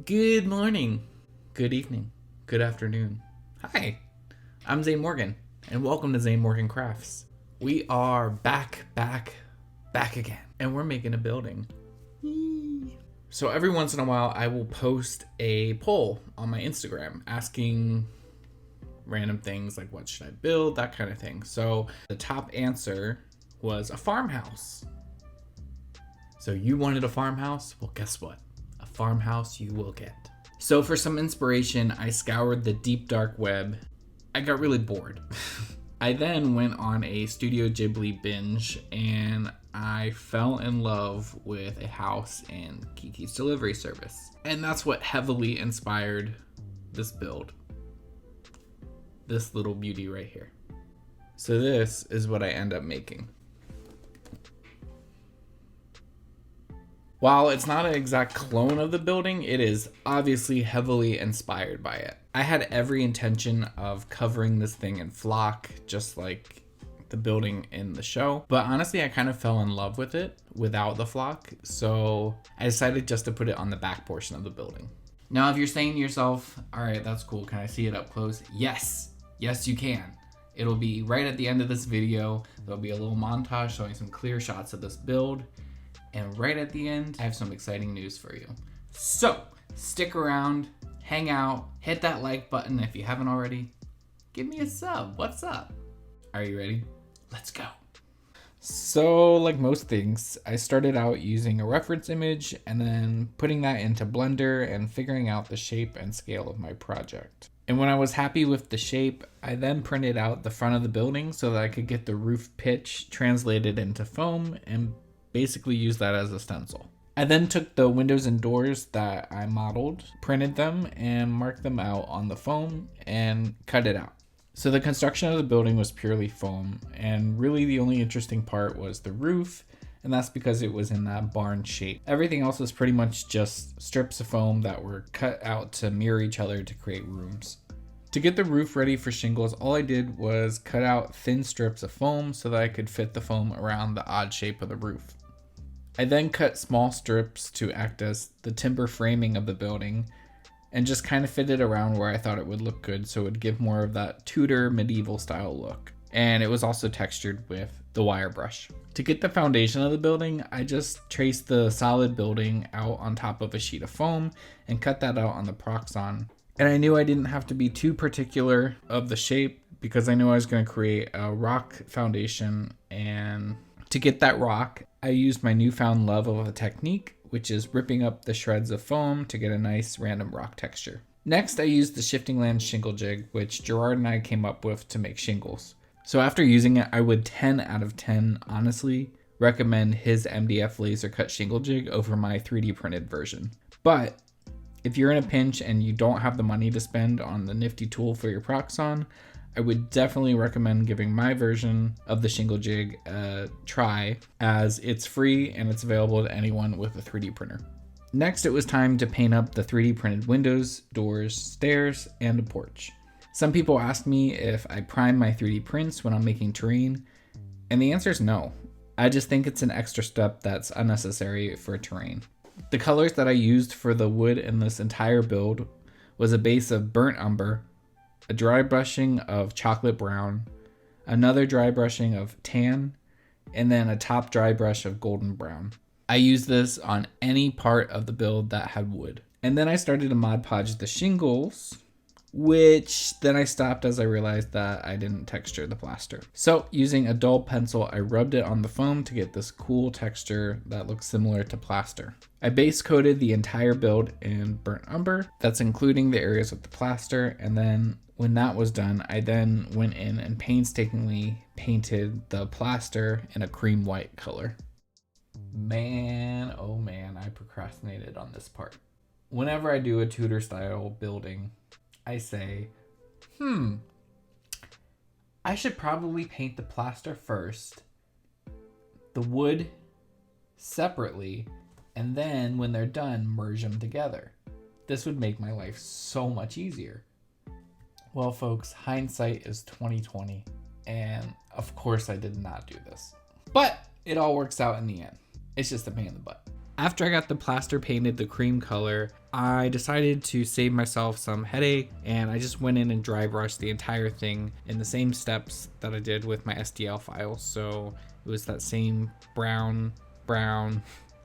Good morning, good evening, good afternoon. Hi, I'm Zane Morgan, and welcome to Zane Morgan Crafts. We are back again, and we're making a building. So every once in a while, I will post a poll on my Instagram asking random things like what should I build, that kind of thing. So the top answer was a farmhouse. So you wanted a farmhouse? Well, guess what? A farmhouse you will get. So for some inspiration, I scoured the deep dark web. I got really bored. I then went on a Studio Ghibli binge and I fell in love with a house in Kikis Delivery Service. And that's what heavily inspired this build. This little beauty right here. So this is what I end up making. While it's not an exact clone of the building, it is obviously heavily inspired by it. I had every intention of covering this thing in flock, just like the building in the show. But honestly, I kind of fell in love with it without the flock. So I decided just to put it on the back portion of the building. Now, if you're saying to yourself, all right, that's cool. Can I see it up close? Yes, you can. It'll be right at the end of this video. There'll be a little montage showing some clear shots of this build. And right at the end, I have some exciting news for you. So stick around, hang out, hit that like button if you haven't already. Give me a sub. What's up? Are you ready? Let's go. So like most things, I started out using a reference image and then putting that into Blender and figuring out the shape and scale of my project. And when I was happy with the shape, I then printed out the front of the building so that I could get the roof pitch translated into foam and basically use that as a stencil. I then took the windows and doors that I modeled, printed them, and marked them out on the foam and cut it out. So the construction of the building was purely foam, and really the only interesting part was the roof, and that's because it was in that barn shape. Everything else was pretty much just strips of foam that were cut out to mirror each other to create rooms. To get the roof ready for shingles, all I did was cut out thin strips of foam so that I could fit the foam around the odd shape of the roof. I then cut small strips to act as the timber framing of the building and just kind of fit it around where I thought it would look good so it would give more of that Tudor medieval style look. And it was also textured with the wire brush. To get the foundation of the building, I just traced the solid building out on top of a sheet of foam and cut that out on the Proxon. And I knew I didn't have to be too particular of the shape because I knew I was going to create a rock foundation, and to get that rock, I used my newfound love of a technique, which is ripping up the shreds of foam to get a nice random rock texture. Next, I used the Shiftinglands shingle jig, which Gerard and I came up with to make shingles. So after using it, I would 10 out of 10 honestly recommend his MDF laser cut shingle jig over my 3D printed version. But if you're in a pinch and you don't have the money to spend on the nifty tool for your Proxon, I would definitely recommend giving my version of the shingle jig a try, as it's free and it's available to anyone with a 3D printer. Next, it was time to paint up the 3D printed windows, doors, stairs, and a porch. Some people ask me if I prime my 3D prints when I'm making terrain, and the answer is no. I just think it's an extra step that's unnecessary for terrain. The colors that I used for the wood in this entire build was a base of burnt umber, a dry brushing of chocolate brown, another dry brushing of tan, and then a top dry brush of golden brown. I used this on any part of the build that had wood. And then I started to Mod Podge the shingles, which then I stopped as I realized that I didn't texture the plaster. So using a dull pencil, I rubbed it on the foam to get this cool texture that looks similar to plaster. I base coated the entire build in burnt umber, that's including the areas with the plaster, and then when that was done, I then went in and painstakingly painted the plaster in a cream white color. Man, oh man, I procrastinated on this part. Whenever I do a Tudor style building, I say, I should probably paint the plaster first, the wood separately, and then when they're done, merge them together. This would make my life so much easier. Well, folks, hindsight is 20/20. And of course I did not do this. But it all works out in the end. It's just a pain in the butt. After I got the plaster painted the cream color, I decided to save myself some headache, and I just went in and dry brushed the entire thing in the same steps that I did with my STL files. So it was that same brown,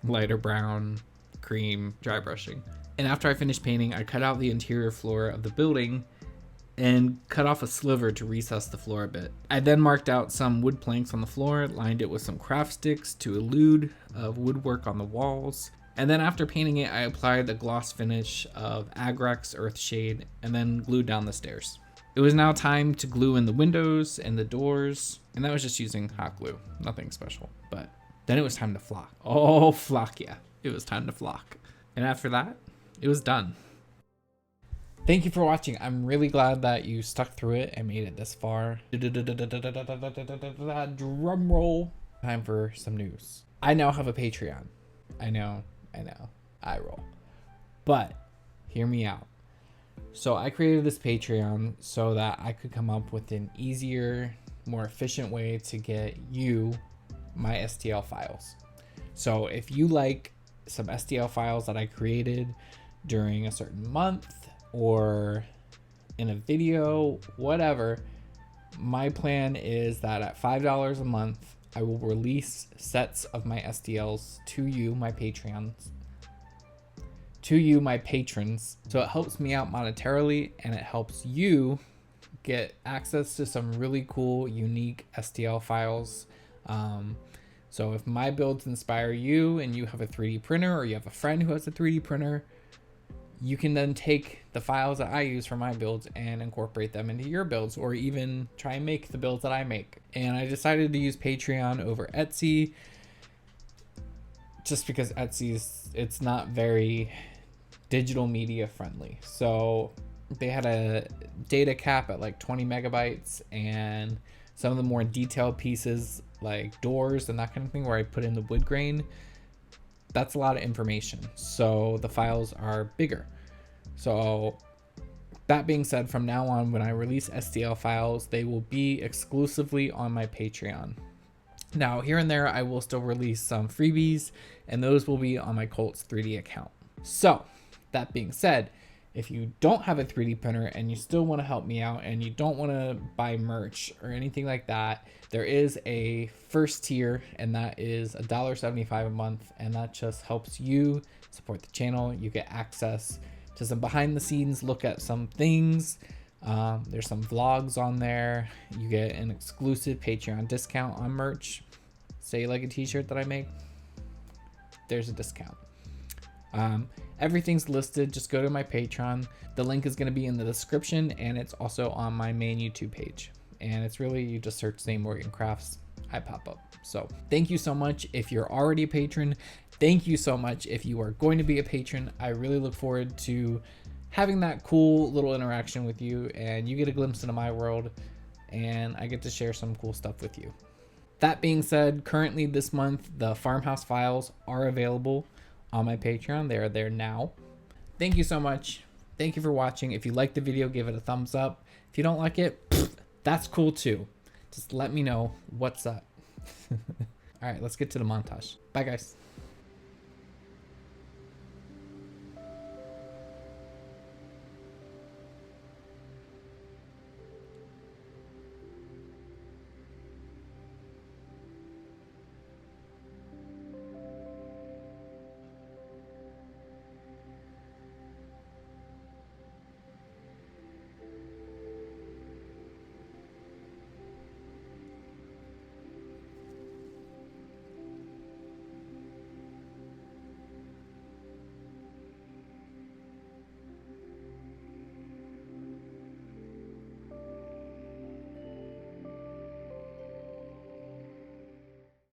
lighter brown, cream dry brushing. And after I finished painting, I cut out the interior floor of the building and cut off a sliver to recess the floor a bit. I then marked out some wood planks on the floor, lined it with some craft sticks to elude of woodwork on the walls. And then after painting it, I applied the gloss finish of Agrex Earthshade and then glued down the stairs. It was now time to glue in the windows and the doors, and that was just using hot glue, nothing special. But then it was time to flock. Oh, flock, yeah. It was time to flock. And after that, it was done. Thank you for watching. I'm really glad that you stuck through it and made it this far. Drum roll. Time for some news. I now have a Patreon. I know. I roll. But hear me out. So I created this Patreon so that I could come up with an easier, more efficient way to get you my STL files. So if you like some STL files that I created during a certain month, or in a video, whatever, my plan is that at $5 a month, I will release sets of my STLs to you, my patrons. So it helps me out monetarily, and it helps you get access to some really cool, unique STL files. So if my builds inspire you and you have a 3D printer, or you have a friend who has a 3D printer, you can then take the files that I use for my builds and incorporate them into your builds, or even try and make the builds that I make. And I decided to use Patreon over Etsy just because it's not very digital media friendly. So they had a data cap at like 20 megabytes, and some of the more detailed pieces like doors and that kind of thing where I put in the wood grain, that's a lot of information, so the files are bigger. So that being said, from now on, when I release STL files, they will be exclusively on my Patreon. Now, here and there, I will still release some freebies, and those will be on my Colts 3D account. So that being said, if you don't have a 3D printer and you still want to help me out and you don't want to buy merch or anything like that, there is a first tier, and that is $1.75 a month, and that just helps you support the channel. You get access to some behind the scenes look at some things. There's some vlogs on there. You get an exclusive Patreon discount on merch. Say you like a t-shirt that I make, there's a discount. Everything's listed. Just go to my Patreon. The link is going to be in the description, and it's also on my main YouTube page. And it's really, you just search Zane Morgan Crafts, I pop up. So thank you so much if you're already a patron. Thank you so much if you are going to be a patron. I really look forward to having that cool little interaction with you, and you get a glimpse into my world, and I get to share some cool stuff with you. That being said, currently this month, the farmhouse files are available on my Patreon. They are there now. Thank you so much. Thank you for watching. If you like the video, give it a thumbs up. If you don't like it, that's cool too. Just let me know what's up. All right, let's get to the montage. Bye guys.